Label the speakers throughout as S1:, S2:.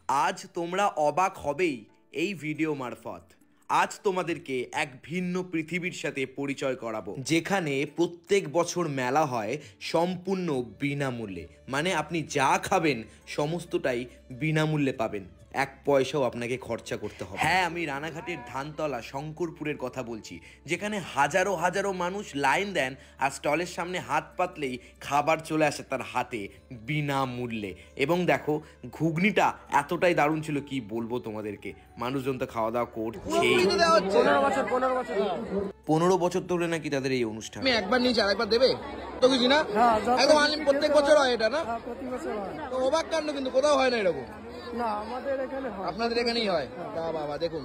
S1: আজ তোমরা অবাক হবেই এই ভিডিও মারফত। আজ তোমাদেরকে এক ভিন্ন পৃথিবীর সাথে পরিচয় করাবো, যেখানে প্রত্যেক বছর মেলা হয় সম্পূর্ণ বিনামূল্যে। মানে আপনি যা খাবেন সমস্তটাই বিনামূল্যে পাবেন, এক পয়সাও আপনাকে খরচা করতে হবে। হ্যাঁ, আমি রানাঘাটের ধানতলা শঙ্করপুরের কথা বলছি, যেখানে হাজারো হাজারো মানুষ লাইন দেন আর স্টলের সামনে হাত পাতলেই খাবার চলে আসে তার হাতে বিনামূল্যে। এবং দেখো, ঘুগনিটা এতটাই দারুণ ছিল কি বলবো তোমাদেরকে। মানুষজন তো খাওয়া দাওয়া করছেই। 15 বছর ধরে নাকি তাদের এই অনুষ্ঠান।
S2: আমি একবার নিয়েছি, আরেকবার দেবে তো কিছু না? একদম প্রত্যেক বছর হয় এটা না? তো অবাক কাণ্ড, কিন্তু কোথাও হয় না এরকম।
S3: না, আমাদের এখানে হয়।
S2: আপনাদের এখানেই হয়? বাবা দেখুন,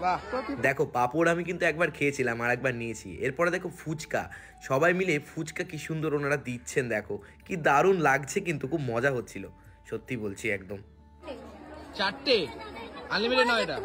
S2: বাহ।
S1: দেখো, পাপড় আমি কিন্তু একবার খেয়েছিলাম আর একবার নিয়েছি। এরপরে দেখো ফুচকা, সবাই মিলে ফুচকা কি সুন্দর ওনারা দিচ্ছেন, দেখো কি দারুণ লাগছে, কিন্তু খুব মজা হচ্ছিল, সত্যি বলছি একদম।
S2: 4টে আনলিমিটেড নয় এটা?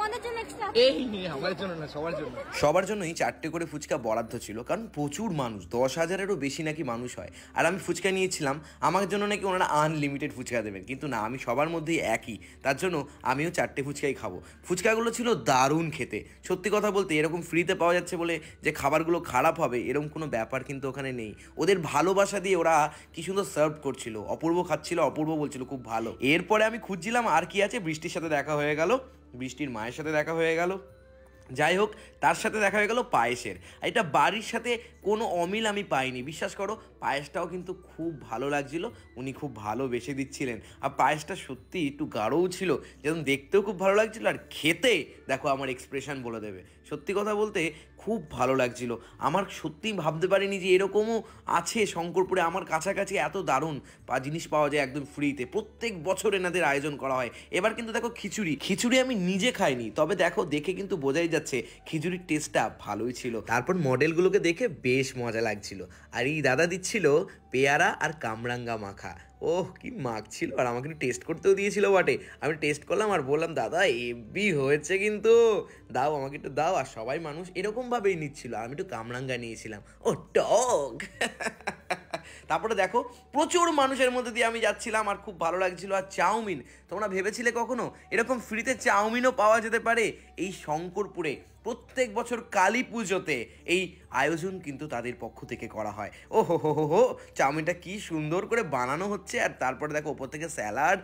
S2: এই আমার জন্য না, সবার জন্য।
S1: সবার জন্যই 4টে করে ফুচকা বরাদ্দ ছিল, কারণ প্রচুর মানুষ, 10,000-এরও বেশি নাকি মানুষ হয়। আর আমি ফুচকা নিয়েছিলাম, আমার জন্য নাকি ওনারা আনলিমিটেড ফুচকা দেবেন, কিন্তু না, আমি সবার মধ্যেই একই, তার জন্য আমিও 4টে ফুচকাই খাবো। ফুচকাগুলো ছিল দারুণ খেতে। সত্যি কথা বলতে, এরকম ফ্রিতে পাওয়া যাচ্ছে বলে যে খাবারগুলো খারাপ হবে এরকম কোনো ব্যাপার কিন্তু ওখানে নেই। ওদের ভালোবাসা দিয়ে ওরা কি সুন্দর সার্ভ করছিল। অপূর্ব খাচ্ছিল, অপূর্ব বলছিল খুব ভালো। এরপরে আমি খুঁজছিলাম আর কি আছে, বৃষ্টির সাথে দেখা হয়ে গেল, বৃষ্টির মায়ের সাথে দেখা হয়ে গেল, যাই হোক তার সাথে দেখা হয়ে গেল পায়েসের। এটা বাড়ির সাথে কোনো অমিল আমি পাইনি, বিশ্বাস করো। পায়েসটাও কিন্তু খুব ভালো লাগছিল, উনি খুব ভালো বেশে দিচ্ছিলেন। আর পায়েসটা সত্যি একটু গাঢ়ও ছিল, যেমন দেখতেও খুব ভালো লাগছিল, আর খেতে দেখো আমার এক্সপ্রেশন বলে দেবে। সত্যি কথা বলতে খুব ভালো লাগছিল। আমার সত্যিই ভাবতে পারিনি যে এরকমও আছে শঙ্করপুরে, আমার কাছাকাছি এত দারুণ জিনিস পাওয়া যায় একদম ফ্রিতে। প্রত্যেক বছর এনাদের আয়োজন করা হয়। এবার কিন্তু দেখো খিচুড়ি আমি নিজে খাইনি, তবে দেখো দেখে কিন্তু বোঝাই যাচ্ছে খিচুড়ির টেস্টটা ভালোই ছিল। তারপর মডেলগুলোকে দেখে বেশ মজা লাগছিল। আর এই দাদা দিচ্ছিল পেয়ারা আর কামরাঙ্গা মাখা। ওহ, কি মাখছিল! আর আমাকে একটু টেস্ট করতেও দিয়েছিল বটে। আমি টেস্ট করলাম আর বললাম, দাদা হেভি হয়েছে কিন্তু, দাও আমাকে একটু দাও। আর সবাই মানুষ এরকমভাবেই নিচ্ছিল, আমি একটু কামরাঙ্গা নিয়েছিলাম। ও টক। তারপরে দেখো, প্রচুর মানুষের মধ্যে দিয়ে আমি যাচ্ছিলাম আর খুব ভালো লাগছিল। আর চাউমিন, তোমরা ভেবেছিলে কখনো এরকম ফ্রিতে চাউমিনও পাওয়া যেতে পারে? এই শঙ্করপুরে প্রত্যেক বছর কালী পুজোতে এই আয়োজন কিন্তু তাদের পক্ষ থেকে করা হয়। ও হো হো হো হো, চাউমিনটা কি সুন্দর করে বানানো হচ্ছে। আর তারপরে দেখো ওপর থেকে স্যালাড,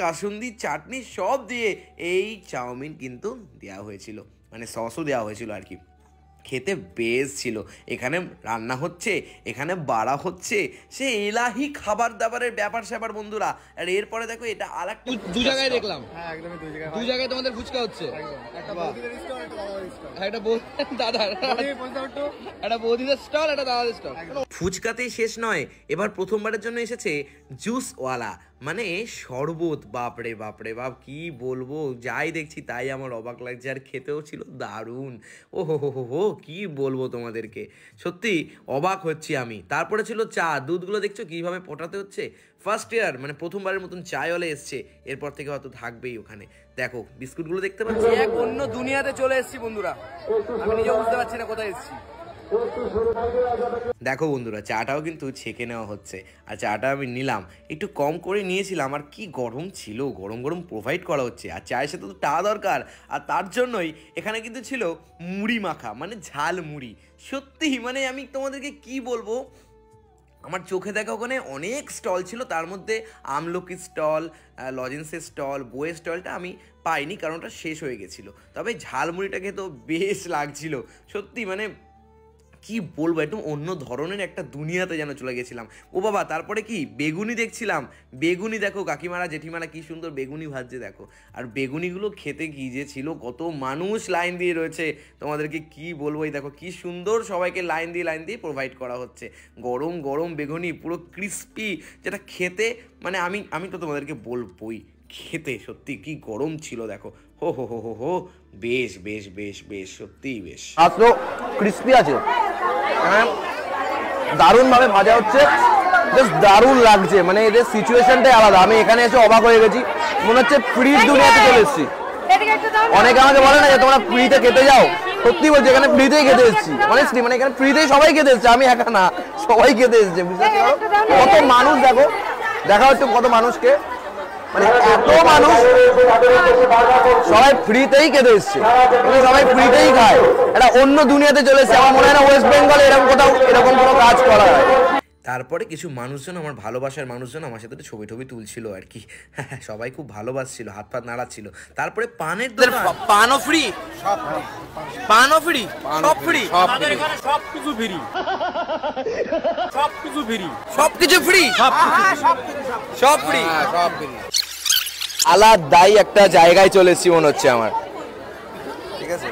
S1: কাসুন্দি, চাটনি সব দিয়ে এই চাউমিন কিন্তু দেওয়া হয়েছিল, মানে সসও দেওয়া হয়েছিল আর কি। খেতে বেশ ছিল। এখানে রান্না হচ্ছে, এখানে বাড়া হচ্ছে, সে এলাহি খাবার দাবারের ব্যাপার স্যাপার বন্ধুরা। আর এরপরে দেখো এটা আর একটা
S2: দু জায়গায় দেখলাম।
S3: হ্যাঁ, একদমই
S2: দু জায়গায় তোমাদের ফুচকা হচ্ছে। একটা বৌদিদের স্টল, একটা দাদাদের স্টল।
S1: ফুচকাতেই শেষ নয়, এবার প্রথমবারের জন্য এসেছে জুসওয়ালা, মানে শরবত। বাপরে বাপরে বাপ, কি বলবো, যাই দেখছি তাই আমার অবাক লাগছে। আর খেতেও ছিল দারুণ। ও হো হো হো হো, কি বলবো তোমাদেরকে, সত্যি অবাক হচ্ছি আমি। তারপরে ছিল চা, দুধগুলো দেখছো কিভাবে ফোটাতে হচ্ছে। ফার্স্ট ইয়ার, মানে প্রথমবারের মতন চায়ওয়ালা এসছে, এরপর থেকে হয়তো থাকবেই ওখানে। দেখো বিস্কুটগুলো দেখতে পাচ্ছি,
S2: এক অন্য দুনিয়াতে চলে এসেছি বন্ধুরা, আমি নিজে বুঝতে পারছি না কোথায় এসেছি।
S1: দেখো বন্ধুরা, চাটাও কিন্তু ছেঁকে নেওয়া হচ্ছে। আর চাটা আমি নিলাম, একটু কম করে নিয়েছিলাম। আর কি গরম ছিল, গরম গরম প্রোভাইড করা হচ্ছে। আর চায়ের সাথে তো টা দরকার, আর তার জন্যই এখানে কিন্তু ছিল মুড়ি মাখা, মানে ঝাল মুড়ি। সত্যি মানে আমি তোমাদেরকে কি বলবো, আমার চোখে দেখা ওখানে অনেক স্টল ছিল, তার মধ্যে আমলকির স্টল, লজেন্সের স্টল, বইয়ের স্টলটা আমি পাইনি, কারণ ওটা শেষ হয়ে গেছিলো। তবে ঝালমুড়িটা খেতেও বেশ লাগছিল সত্যি, মানে কি বলবো, একদম অন্য ধরনের একটা দুনিয়াতে যেন চলে গেছিলাম। ও বাবা, তারপরে কি বেগুনি দেখছিলাম। বেগুনি দেখো, কাকিমারা জেঠিমারা কি সুন্দর বেগুনি ভাজছে দেখো। আর বেগুনিগুলো খেতে কি যে ছিল, কত মানুষ লাইন দিয়ে রয়েছে, তোমাদেরকে কি বলবো। এই দেখো কি সুন্দর সবাইকে লাইন দিয়ে প্রোভাইড করা হচ্ছে। গরম গরম বেগুনি, পুরো ক্রিস্পি, যেটা খেতে মানে আমি তো তোমাদেরকে বলবোই, খেতে সত্যি কি গরম ছিল দেখো। হো হো হো হো হো, বেশ বেশ বেশ বেশ, সত্যিই বেশ।
S2: আসলো ক্রিস্পি আছে, দারুণ ভাবে ভাজা হচ্ছে, বেশ দারুণ লাগছে। মানে এদের সিচুয়েশনটাই আলাদা। আমি এখানে এসে অবাক হয়ে গেছি, মনে হচ্ছে ফ্রির দুনিয়াতে চলে এসেছি। অনেকে আমাকে বলে না যে তোমরা ফ্রিতে খেতে যাও, সত্যি বলছি এখানে ফ্রিতেই খেতে এসেছি। অনেস্টলি মানে এখানে ফ্রিতেই সবাই খেতে এসেছে, আমি একা না, সবাই খেতে এসেছে। বুঝতে পারছো কত মানুষ, দেখো দেখা হচ্ছে কত মানুষকে। মানে এত মানুষ, সবাই ফ্রিতেই খেতে এসছে, সবাই ফ্রিতেই খায়, একটা অন্য দুনিয়াতে চলে এসছে। আমার মনে হয় না ওয়েস্ট বেঙ্গলে এরকম কোথাও এরকম কোনো কাজ করা হয়।
S1: তারপরে কিছু মানুষজন, আমার ভালোবাসার মানুষজন আমার সাথে ছবি টবি তুলছিল আর কি। সবাই খুব ভালোবাসছিল, হাত ফাত নাড়াচ্ছিল। তারপরে পানের
S2: পানও ফ্রি, পানও ফ্রি, সব ফ্রি,
S4: আমাদের এখানে সবকিছু ফ্রি, সবকিছু ফ্রি,
S2: সবকিছু ফ্রি, সব ফ্রি। আলাদাই একটা জায়গায় চলে এসেছি মনে হচ্ছে আমার, ঠিক আছে।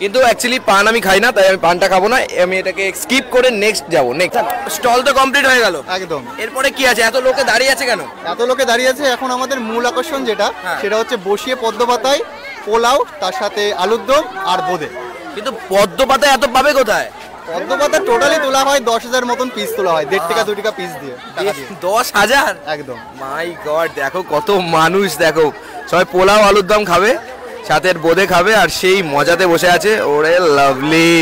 S2: কিন্তু অ্যাকচুয়ালি পান আমি খাই না, তাই আমি পানটা খাবো না, আমি এটাকে স্কিপ করে নেক্সট যাবো। নেক্সট স্টল তো কমপ্লিট হয়ে গেল
S5: একদম।
S2: এরপরে কি আছে? এত লোকে দাঁড়িয়ে আছে কেন?
S5: এত লোকে দাঁড়িয়ে আছে, এখন আমাদের মূল আকর্ষণ যেটা, সেটা হচ্ছে বসিয়ে পদ্ম পাতায় পোলাও, তার সাথে আলুর দম আর বোঁদে।
S2: কিন্তু পদ্ম পাতা এত পাবে কোথায়?
S5: পদ্ম পাতা টোটালি তোলা হয় 10,000 মতন পিস তোলা হয়, 1.5 টাকা 2 টাকা পিস দিয়ে, টাকা দিয়ে।
S2: 10,000?
S5: একদম।
S2: মাই গড, দেখো কত মানুষ, দেখো সবাই পোলাও আলুর দম খাবে, সাথে বোঁদে খাবে, আর সেই মজাতে বসে আছে। ওরে লাভলি,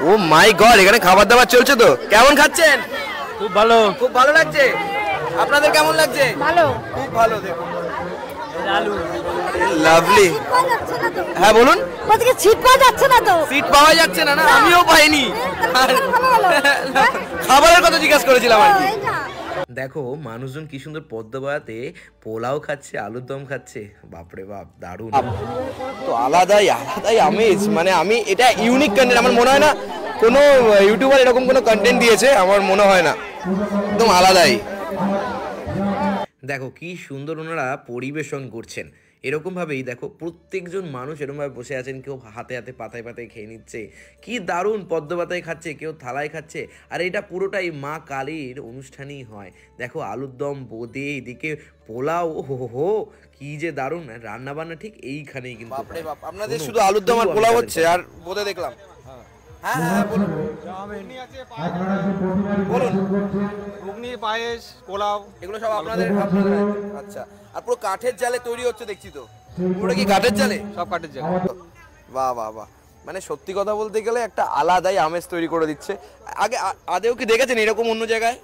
S2: ও মাই গড, এখানে খাবার দাবার চলছে তো। কেমন খাচ্ছেন?
S4: খুব ভালো,
S2: খুব ভালো লাগছে। আপনাদের কেমন লাগছে?
S6: ভালো,
S2: খুব ভালো। দেখো
S4: আলু
S2: লাভলি। হ্যাঁ বলুন।
S6: ওদিকে সিট পাওয়া যাচ্ছে না তো।
S2: সিট পাওয়া যাচ্ছে না? না, আমিও পাইনি। খাবারের কথা জিজ্ঞাসা করেছিলাম আর কি।
S1: দেখো মানুষজন কি সুন্দর পদ্মবাতে পোলাও খাচ্ছে, আলুর দম খাচ্ছে, বাপরে বাপ দারুণ।
S2: তো আলাদাই আমেজ, মানে আমি এটা ইউনিক কন্টেন্ট, আমার মনে হয় না কোনো ইউটিউবার এরকম কোনো কন্টেন্ট দিয়েছে, আমার মনে হয় না, একদম আলাদাই।
S1: দেখো কি সুন্দর ওনারা পরিবেশন করছেন। এরকমভাবেই দেখো প্রত্যেকজন মানুষ এরকমভাবে বসে আছেন, কেউ হাতে হাতে পাতায় পাতায় খেয়ে নিচ্ছে, কি দারুণ পদ্ম পাতায় খাচ্ছে, কেউ থালায় খাচ্ছে। আর এটা পুরোটাই মা কালীর অনুষ্ঠানই হয়। দেখো আলুর দম, বোঁদে, এদিকে পোলাও, ও হো, কি যে দারুণ রান্না বান্না ঠিক এইখানেই কিন্তু।
S2: বাপরে বাপ, আপনাদের শুধু আলুর দম আর পোলাও হচ্ছে, আর বোঁদে দেখলাম। হ্যাঁ হ্যাঁ বলুন বলুন।
S5: ঘুগনি, পায়েস, পোলাও,
S2: এগুলো সব আপনাদের? আচ্ছা, আর পুরো কাঠের জালে তৈরি হচ্ছে দেখছি তো, পুরো কি কাঠের জালে?
S5: সব কাঠের জায়গা।
S2: বাহ বাহ বাহ, মানে সত্যি কথা বলতে গেলে একটা আলাদাই আমেজ তৈরি করে দিচ্ছে। আগে আদেও কি দেখেছেন এরকম অন্য জায়গায়?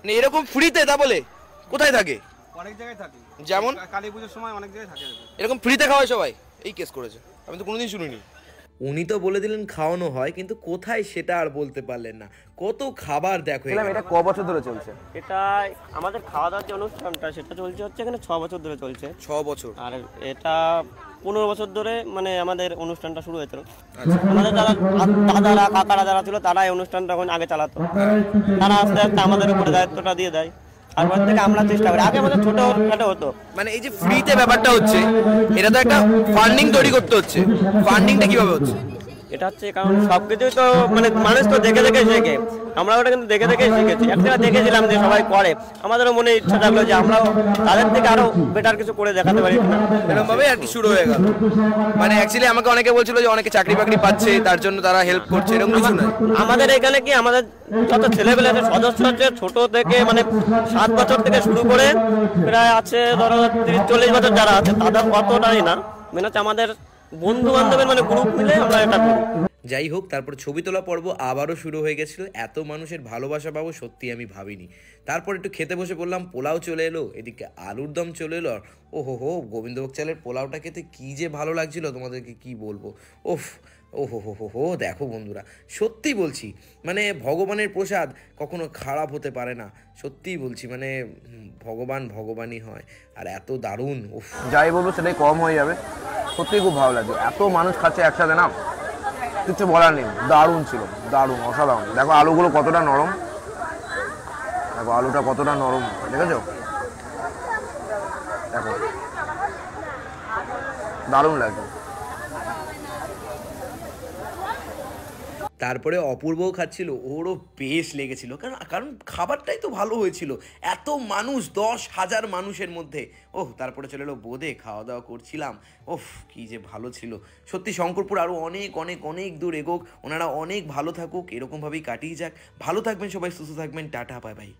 S2: মানে এরকম ফ্রিতে? তা বলে কোথায় থাকে?
S5: অনেক জায়গায় থাকে,
S2: যেমন
S5: কালী পুজোর সময় অনেক জায়গায় থাকে
S2: এরকম ফ্রিতে খাওয়ায় সবাই। এই কেস করেছে, আমি তো কোনোদিন শুনিনি।
S1: উনি তো বলে দিলেন খাওয়ানো হয়, কিন্তু কোথায় সেটা আর বলতে পারলেন না। কত খাবার দেখো।
S2: এটা ক বছর ধরে চলছে?
S4: এটা আমাদের খাওয়া দাওয়ার যে অনুষ্ঠানটা সেটা চলছে হচ্ছে এখানে 6 বছর ধরে চলছে।
S2: 6 বছর?
S4: আর এটা 15 বছর ধরে মানে আমাদের অনুষ্ঠানটা শুরু হয়েছিল। আমাদের যারা দাদারা কাকারা যারা ছিল তারা এই অনুষ্ঠানটা এখন আগে চালাতো, তারা আস্তে আস্তে আমাদের উপরে দায়িত্বটা দিয়ে দেয়। তারপর থেকে আমরা চেষ্টা করি, আগে আমাদের ছোটখাটো হতো।
S2: মানে এই যে ফ্রিতে ব্যাপারটা হচ্ছে, এটা তো একটা ফান্ডিং তৈরি করতে হচ্ছে। ফান্ডিংটা কিভাবে হচ্ছে?
S4: এটা হচ্ছে কারণ সবকিছুই তো মানে মানুষ তো দেখে দেখে শেখে, আমরা ওটা কিন্তু দেখে দেখে শিখেছি। একটা দেখেছিলাম যে সবাই করে, আমাদেরও মনে ইচ্ছা থাকলো যে আমরাও তাদের থেকে আরো বেটার কিছু করে দেখাতে পারি কিনা,
S2: এরকম ভাবে আর কি শুরু হয়ে গেল। মানে অ্যাকচুয়ালি আমাকে অনেকে বলছিল যে অনেকে চাকরি বাকরি পাচ্ছে, তার জন্য তারা হেল্প করছে, এরকম কিছু না।
S4: আমাদের এখানে কি আমাদের যত ছেলেপেলে আছে সদস্য আছে, ছোট থেকে মানে 7 বছর থেকে শুরু করে প্রায় আছে ধরো 30-40 বছর যারা আছে, তাদের অতটাই না, মানে হচ্ছে আমাদের বন্ধু বান্ধবের মানে গ্রুপ মিলে আমরা এটা করি।
S1: যাই হোক, তারপর ছবি তোলা পর্ব আবারও শুরু হয়ে গেছিলো। এত মানুষের ভালোবাসা পাবো সত্যি আমি ভাবিনি। তারপর একটু খেতে বসে পড়লাম, পোলাও চলে এলো, এদিকে আলুর দম চলে এলো। ও হো, গোবিন্দভোগ চালের পোলাওটা খেতে কী যে ভালো লাগছিল তোমাদেরকে কি বলবো। ওফ, ও হো, দেখো বন্ধুরা, সত্যি বলছি, মানে ভগবানের প্রসাদ কখনো খারাপ হতে পারে না। সত্যিই বলছি, মানে ভগবানই হয়। আর এত দারুণ, উফ,
S2: যাই বলবো সেটাই কম হয়ে যাবে। সত্যিই খুব ভালো লাগছে, এত মানুষ খাচ্ছে একসাথে, না কিছু বলার নেই। দারুণ ছিল, দারুণ, অসাধারণ। দেখো আলুগুলো কতটা নরম, দেখো আলুটা কতটা নরম, দেখেছো? দেখো দারুণ লাগছে।
S1: তারপরে অপূর্বও খাচ্ছিল, ওরও বেশ লেগেছিল, কারণ খাবারটাই তো ভালো হয়েছিল। এত মানুষ, 10,000 মানুষের মধ্যে। ওহ, তারপরে চলে এলো বোঁদে, খাওয়া দাওয়া করছিলাম। ওফ, কি যে ভালো ছিল সত্যি। শঙ্করপুর আরও অনেক অনেক অনেক দূর এগোক, ওনারা অনেক ভালো থাকুক, এরকমভাবেই কাটিয়ে যাক। ভালো থাকবেন সবাই, সুস্থ থাকবেন, টাটা, বাই বাই।